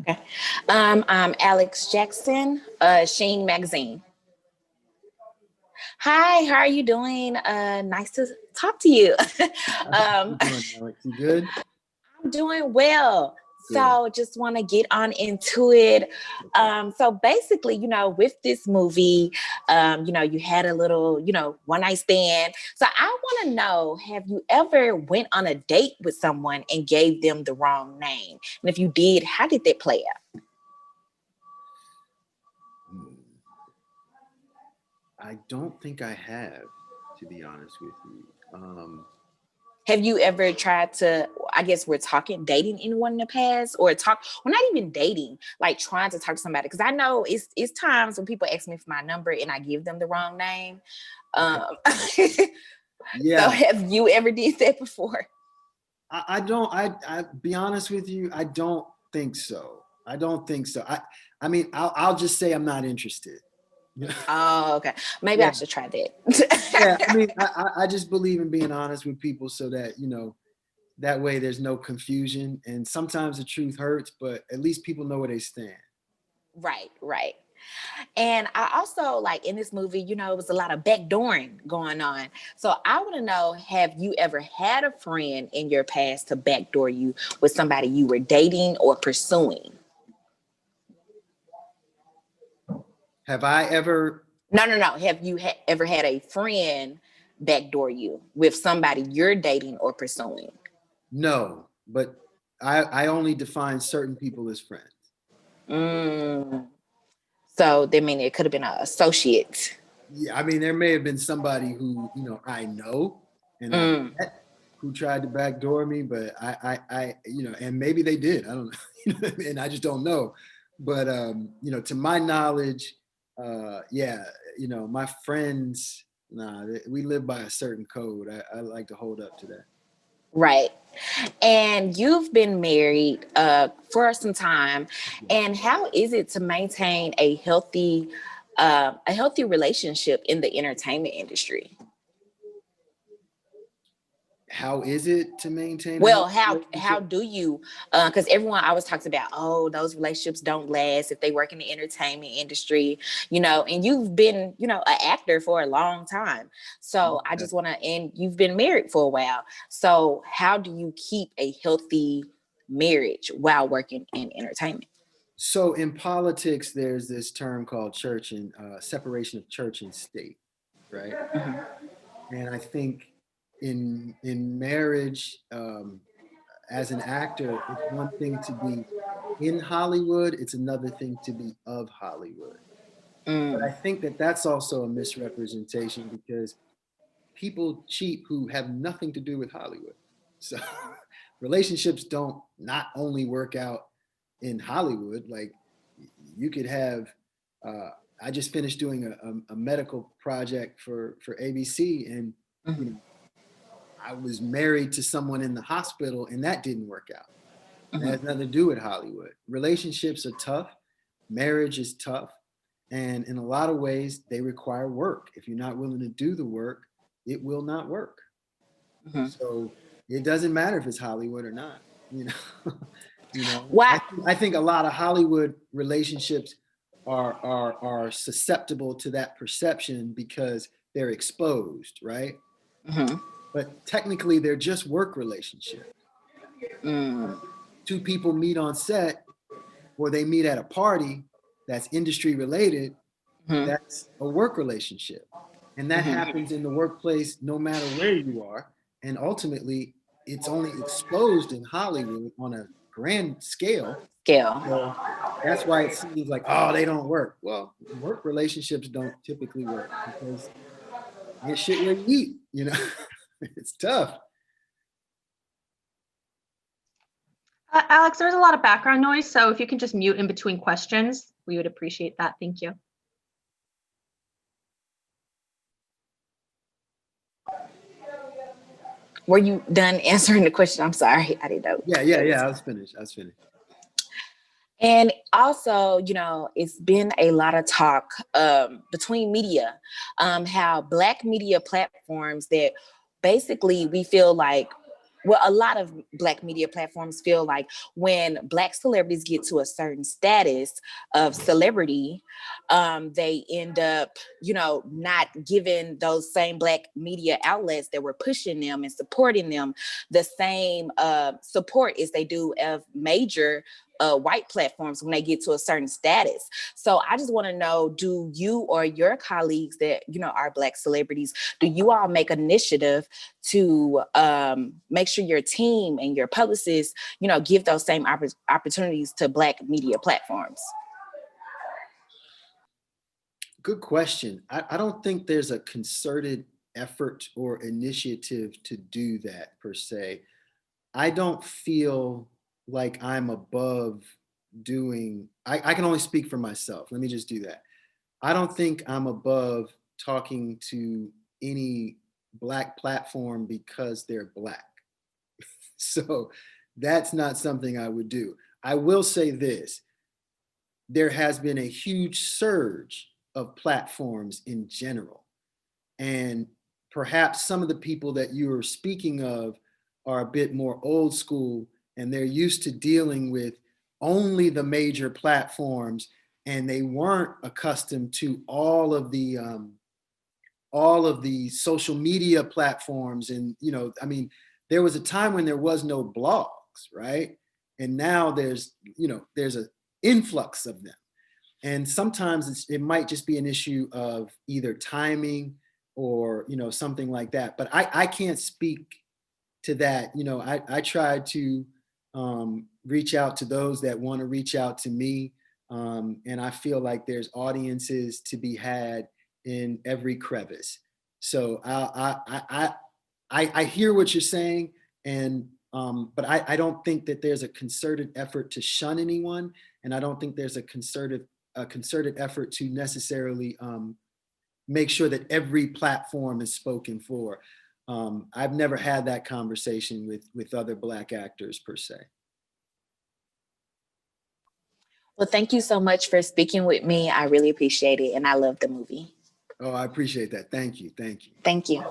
Okay. I'm Alex Jackson, Sheen magazine. Hi, how are you doing? Nice to talk to you. How um, you doing, Alex? You good? I'm doing well. Good. So just want to get on into it. Okay. So basically, with this movie, you had a little, one night stand. So I want to know, have you ever went on a date with someone and gave them the wrong name? And if you did, how did that play out? Hmm. I don't think I have, to be honest with you. Have you ever tried to, I guess we're talking dating anyone in the past or well, not even dating, like trying to talk to somebody? Because I know it's times when people ask me for my number and I give them the wrong name. Okay. So Yeah, have you ever did that before? I don't. I be honest with you. I don't think so. I don't think so. I mean, I'll just say I'm not interested. Yeah. Oh, okay. Maybe I Yeah. should try Yeah. I that. mean, I just believe in being honest with people so that that way there's no confusion. And sometimes the truth hurts, but at least people know where they stand. Right, right. And I also like in this movie, it was a lot of backdooring going on. So I want to know, have you ever had a friend in your past to backdoor you with somebody you were dating or pursuing? Have I ever? No, no, no. Have you ever had a friend backdoor you with somebody you're dating or pursuing? No, but I only define certain people as friends. Mm. So they mean it could have been an associate. Yeah, I mean, there may have been somebody who I know and I Mm. met who tried to backdoor me, but and maybe they did. I don't know, and I just don't know. But to my knowledge, yeah, my friends, nah, we live by a certain code. I like to hold up to that. Right. And you've been married for some time. Yes. And how is it to maintain a healthy relationship in the entertainment industry? How is it to maintain a Well, healthy how relationship? do you? Because everyone always talks about, oh, those relationships don't last if they work in the entertainment industry, and you've been, an actor for a long time. So I Yeah. just want to, and you've been married for a while. So how do you keep a healthy marriage while working in entertainment? So in politics, there's this term called church and separation of church and state, right? Mhm. And I think in marriage, as an actor, it's one thing to be in Hollywood; it's another thing to be of Hollywood. But Mm. I think that that's also a misrepresentation because people cheat who have nothing to do with Hollywood. So relationships don't not only work out in Hollywood, like you could have. Uh, I just finished doing a medical project for ABC, and you know Mhm. I was married to someone in the hospital, and that didn't work out. That Mhm. has nothing to do with Hollywood. Relationships are tough. Marriage is tough. And in a lot of ways, they require work. If you're not willing to do the work, it will not work. Mhm. So it doesn't matter if it's Hollywood or not. You know, Why? I think a lot of Hollywood relationships are susceptible to that perception because they're exposed, right? Mhm. But technically, they're just work relationships. Mm. Two people meet on set or they meet at a party that's industry related, Mhm. that's a work relationship. And that Mhm. happens in the workplace no matter where you are. And ultimately, it's only exposed in Hollywood on a grand scale. Scale. So that's why it seems like, oh, they don't work. Well, work relationships don't typically work because you get shit where you eat. It's tough. Alex, there's a lot of background noise, so if you can just mute in between questions, we would appreciate that. Thank you. Were you done answering the question? I'm sorry, I didn't know Yeah, yeah, that yeah. was. I was finished. I was finished. And also, it's been a lot of talk between media, how Black media platforms that basically we feel like well, a lot of Black media platforms feel like when Black celebrities get to a certain status of celebrity, they end up, not giving those same Black media outlets that were pushing them and supporting them the same support as they do of major white platforms when they get to a certain status. So I just want to know, do you or your colleagues that, are Black celebrities, do you all make initiative to make sure your team and your publicists, give those same opportunities to Black media platforms? Good question. I don't think there's a concerted effort or initiative to do that per se. I don't feel like I'm above doing, I can only speak for myself. Let me just do that. I don't think I'm above talking to any Black platform because they're Black. So that's not something I would do. I will say this, there has been a huge surge of platforms in general. And perhaps some of the people that you are speaking of are a bit more old school and they're used to dealing with only the major platforms, and they weren't accustomed to all of the social media platforms. And there was a time when there was no blogs, right? And now there's an influx of them. And sometimes it might just be an issue of either timing or something like that. But I can't speak to that. I try to reach out to those that want to reach out to me, and I feel like there's audiences to be had in every crevice. So I hear what you're saying, and but I don't think that there's a concerted effort to shun anyone, and I don't think there's a concerted effort to necessarily make sure that every platform is spoken for. I've never had that conversation with other Black actors per se. Well, thank you so much for speaking with me. I really appreciate it, and I love the movie. Oh, I appreciate that. Thank you. Thank you. Thank you.